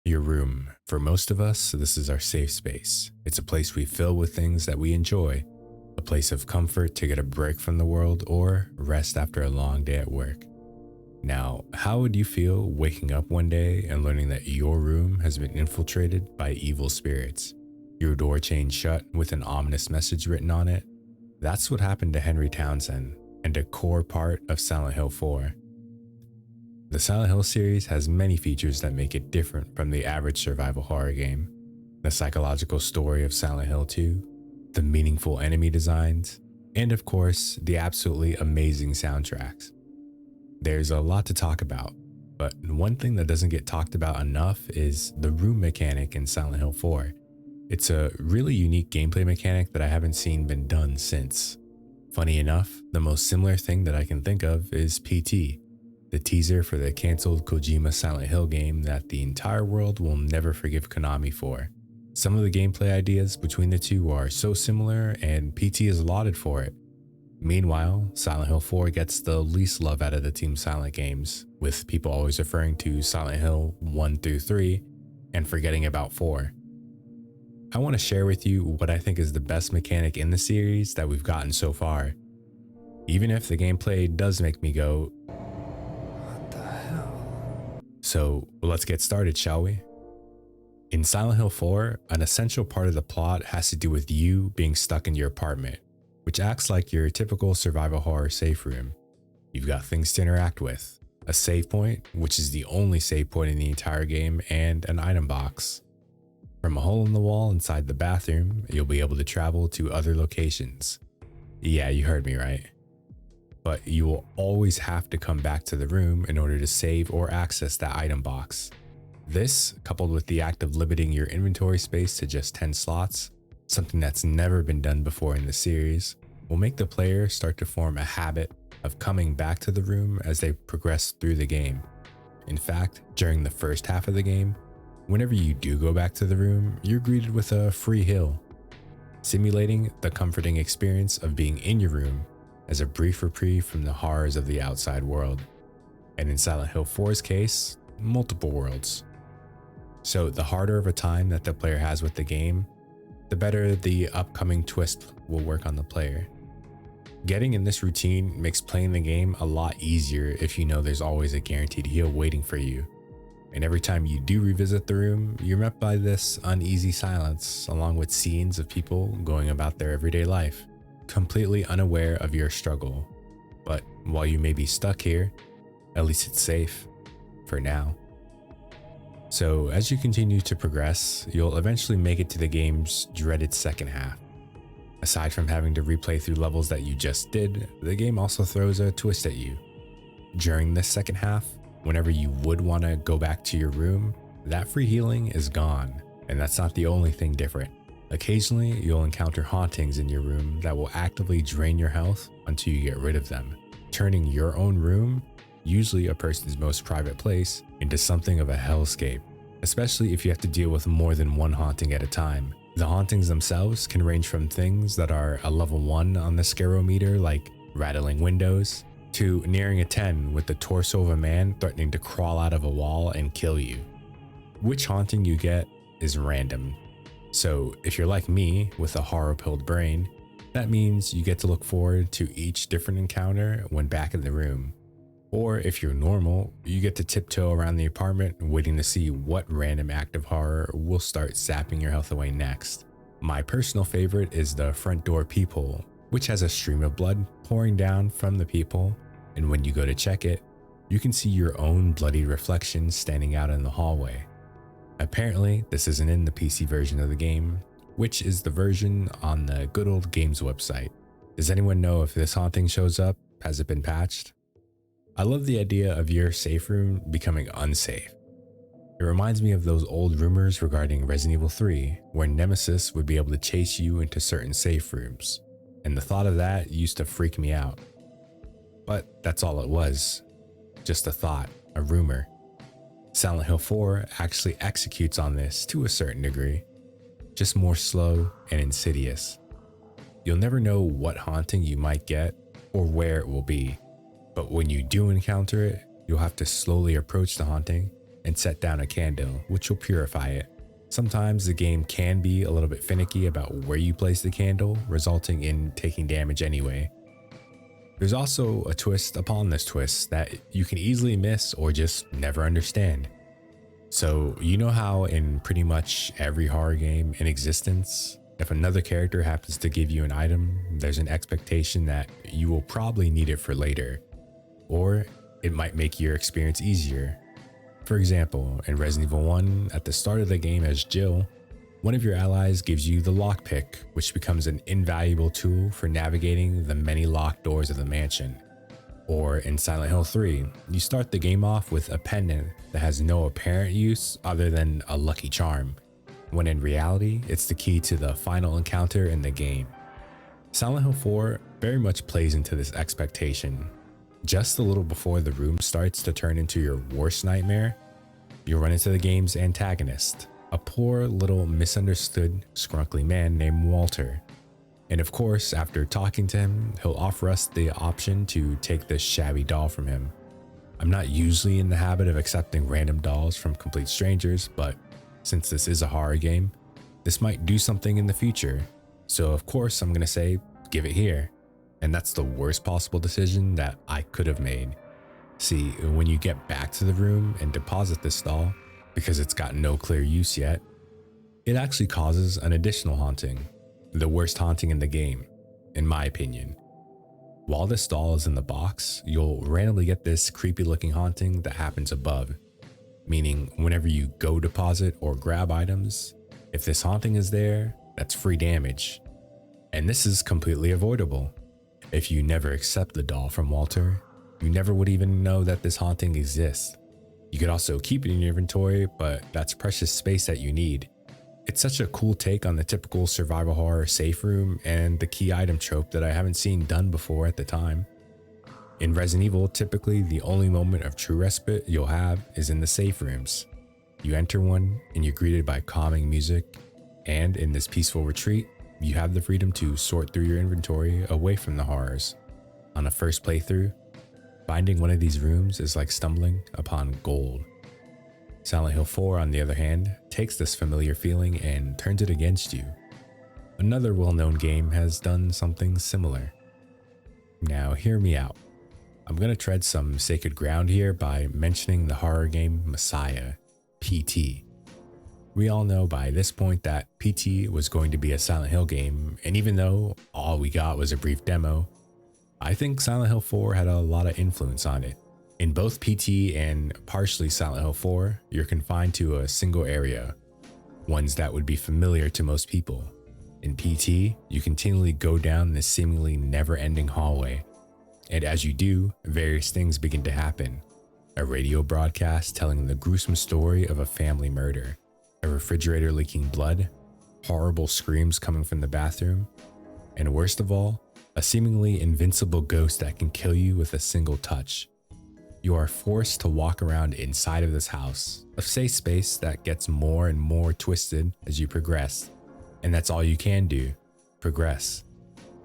Your room. For most of us, this is our safe space. It's a place we fill with things that we enjoy, a place of comfort to get a break from the world or rest after a long day at work. Now, how would you feel waking up one day and learning that your room has been infiltrated by evil spirits? Your door chained shut with an ominous message written on it? That's what happened to Henry Townsend, and a core part of Silent Hill 4. The Silent Hill series has many features that make it different from the average survival horror game. The psychological story of Silent Hill 2, the meaningful enemy designs, and of course, the absolutely amazing soundtracks. There's a lot to talk about, but one thing that doesn't get talked about enough is the room mechanic in Silent Hill 4. It's a really unique gameplay mechanic that I haven't seen been done since. Funny enough, the most similar thing that I can think of is PT, the teaser for the cancelled Kojima Silent Hill game that the entire world will never forgive Konami for. Some of the gameplay ideas between the two are so similar, and PT is lauded for it. Meanwhile, Silent Hill 4 gets the least love out of the Team Silent games, with people always referring to Silent Hill 1 through 3 and forgetting about 4. I want to share with you what I think is the best mechanic in the series that we've gotten so far, even if the gameplay does make me go, "What the hell?" So let's get started, shall we? In Silent Hill 4, an essential part of the plot has to do with you being stuck in your apartment, which acts like your typical survival horror safe room. You've got things to interact with, a save point, which is the only save point in the entire game, and an item box. From a hole in the wall inside the bathroom, you'll be able to travel to other locations. Yeah, you heard me right. But you will always have to come back to the room in order to save or access that item box. This, coupled with the act of limiting your inventory space to just 10 slots, something that's never been done before in the series, will make the player start to form a habit of coming back to the room as they progress through the game. In fact, during the first half of the game, whenever you do go back to the room, you're greeted with a free heal, simulating the comforting experience of being in your room as a brief reprieve from the horrors of the outside world. And in Silent Hill 4's case, multiple worlds. So the harder of a time that the player has with the game, the better the upcoming twist will work on the player. Getting in this routine makes playing the game a lot easier if you know there's always a guaranteed heal waiting for you. And every time you do revisit the room, you're met by this uneasy silence, along with scenes of people going about their everyday life, completely unaware of your struggle. But while you may be stuck here, at least it's safe, for now. So as you continue to progress, you'll eventually make it to the game's dreaded second half. Aside from having to replay through levels that you just did, the game also throws a twist at you. During this second half, whenever you would want to go back to your room, that free healing is gone, and that's not the only thing different. Occasionally, you'll encounter hauntings in your room that will actively drain your health until you get rid of them, turning your own room, usually a person's most private place, into something of a hellscape, especially if you have to deal with more than one haunting at a time. The hauntings themselves can range from things that are a level 1 on the scarometer, like rattling windows, to nearing a 10 with the torso of a man threatening to crawl out of a wall and kill you. Which haunting you get is random. So if you're like me with a horror-pilled brain, that means you get to look forward to each different encounter when back in the room. Or if you're normal, you get to tiptoe around the apartment waiting to see what random act of horror will start sapping your health away next. My personal favorite is the front door peephole, which has a stream of blood pouring down from the peephole, and when you go to check it, you can see your own bloody reflection standing out in the hallway. Apparently, this isn't in the PC version of the game, which is the version on the Good Old Games website. Does anyone know if this haunting shows up? Has it been patched? I love the idea of your safe room becoming unsafe. It reminds me of those old rumors regarding Resident Evil 3, where Nemesis would be able to chase you into certain safe rooms, and the thought of that used to freak me out. But that's all it was, just a thought, a rumor. Silent Hill 4 actually executes on this to a certain degree, just more slow and insidious. You'll never know what haunting you might get or where it will be, but when you do encounter it, you'll have to slowly approach the haunting and set down a candle, which will purify it. Sometimes the game can be a little bit finicky about where you place the candle, resulting in taking damage anyway. There's also a twist upon this twist that you can easily miss or just never understand. So, you know how in pretty much every horror game in existence, if another character happens to give you an item, there's an expectation that you will probably need it for later, or it might make your experience easier. For example, in Resident Evil 1, at the start of the game as Jill, one of your allies gives you the lockpick, which becomes an invaluable tool for navigating the many locked doors of the mansion. Or in Silent Hill 3, you start the game off with a pendant that has no apparent use other than a lucky charm, when in reality, it's the key to the final encounter in the game. Silent Hill 4 very much plays into this expectation. Just a little before the room starts to turn into your worst nightmare, you'll run into the game's antagonist, a poor little misunderstood scrunkly man named Walter. And of course, after talking to him, he'll offer us the option to take this shabby doll from him. I'm not usually in the habit of accepting random dolls from complete strangers, but since this is a horror game, this might do something in the future. So of course, I'm gonna say, give it here. And that's the worst possible decision that I could have made. See, when you get back to the room and deposit this doll, because it's got no clear use yet, it actually causes an additional haunting. The worst haunting in the game, in my opinion. While this doll is in the box, you'll randomly get this creepy looking haunting that happens above. Meaning, whenever you go deposit or grab items, if this haunting is there, that's free damage. And this is completely avoidable. If you never accept the doll from Walter, you never would even know that this haunting exists. You could also keep it in your inventory, but that's precious space that you need. It's such a cool take on the typical survival horror safe room and the key item trope that I haven't seen done before at the time. In Resident Evil, typically the only moment of true respite you'll have is in the safe rooms. You enter one and you're greeted by calming music, and in this peaceful retreat, you have the freedom to sort through your inventory away from the horrors. On a first playthrough, finding one of these rooms is like stumbling upon gold. Silent Hill 4, on the other hand, takes this familiar feeling and turns it against you. Another well-known game has done something similar. Now, hear me out. I'm going to tread some sacred ground here by mentioning the horror game Messiah, PT. We all know by this point that PT was going to be a Silent Hill game, and even though all we got was a brief demo, I think Silent Hill 4 had a lot of influence on it. In both PT and partially Silent Hill 4, you're confined to a single area, ones that would be familiar to most people. In PT, you continually go down this seemingly never-ending hallway, and as you do, various things begin to happen. A radio broadcast telling the gruesome story of a family murder, a refrigerator leaking blood, horrible screams coming from the bathroom, and worst of all, a seemingly invincible ghost that can kill you with a single touch. You are forced to walk around inside of this house, a safe space that gets more and more twisted as you progress. And that's all you can do, progress.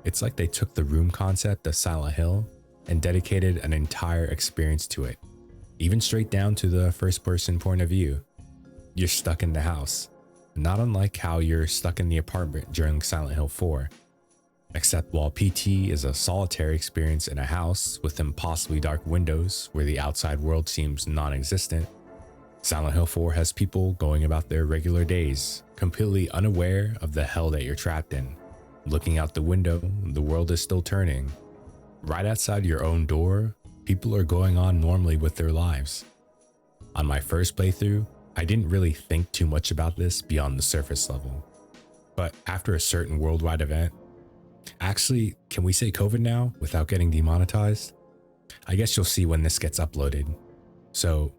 It's like they took the room concept of Silent Hill and dedicated an entire experience to it, even straight down to the first person point of view. You're stuck in the house, not unlike how you're stuck in the apartment during Silent Hill 4. Except while PT is a solitary experience in a house with impossibly dark windows where the outside world seems non-existent, Silent Hill 4 has people going about their regular days, completely unaware of the hell that you're trapped in. Looking out the window, the world is still turning. Right outside your own door, people are going on normally with their lives. On my first playthrough, I didn't really think too much about this beyond the surface level. But after a certain worldwide event, actually, can we say COVID now without getting demonetized? I guess you'll see when this gets uploaded. So,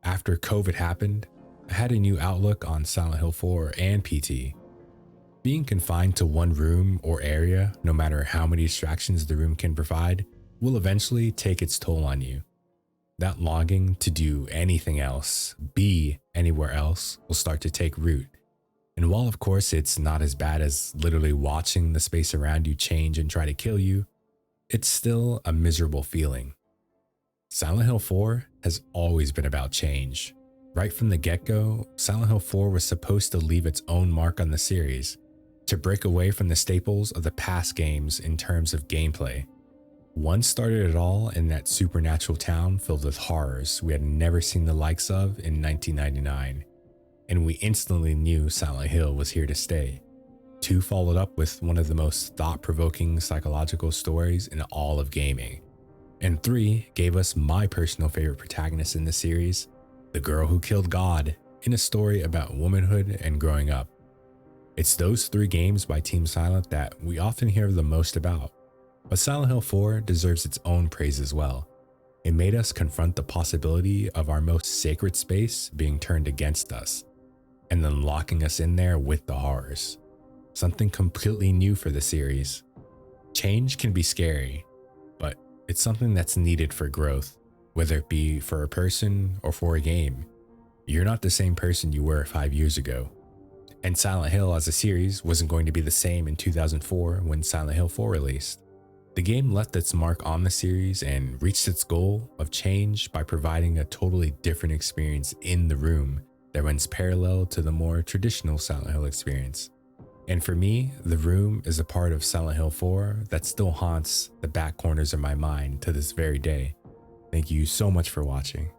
after COVID happened, I had a new outlook on Silent Hill 4 and PT. Being confined to one room or area, no matter how many distractions the room can provide, will eventually take its toll on you. That longing to do anything else, be anywhere else, will start to take root. And while of course it's not as bad as literally watching the space around you change and try to kill you, it's still a miserable feeling. Silent Hill 4 has always been about change. Right from the get-go, Silent Hill 4 was supposed to leave its own mark on the series, to break away from the staples of the past games in terms of gameplay. One started it all in that supernatural town filled with horrors we had never seen the likes of in 1999, and we instantly knew Silent Hill was here to stay. 2 followed up with one of the most thought-provoking psychological stories in all of gaming. And 3 gave us my personal favorite protagonist in the series, the girl who killed God, in a story about womanhood and growing up. It's those 3 games by Team Silent that we often hear the most about. But Silent Hill 4 deserves its own praise as well. It made us confront the possibility of our most sacred space being turned against us, and then locking us in there with the horrors. Something completely new for the series. Change can be scary, but it's something that's needed for growth, whether it be for a person or for a game. You're not the same person you were 5 years ago. And Silent Hill as a series wasn't going to be the same in 2004 when Silent Hill 4 released. The game left its mark on the series and reached its goal of change by providing a totally different experience in the room that runs parallel to the more traditional Silent Hill experience. And for me, the room is a part of Silent Hill 4 that still haunts the back corners of my mind to this very day. Thank you so much for watching.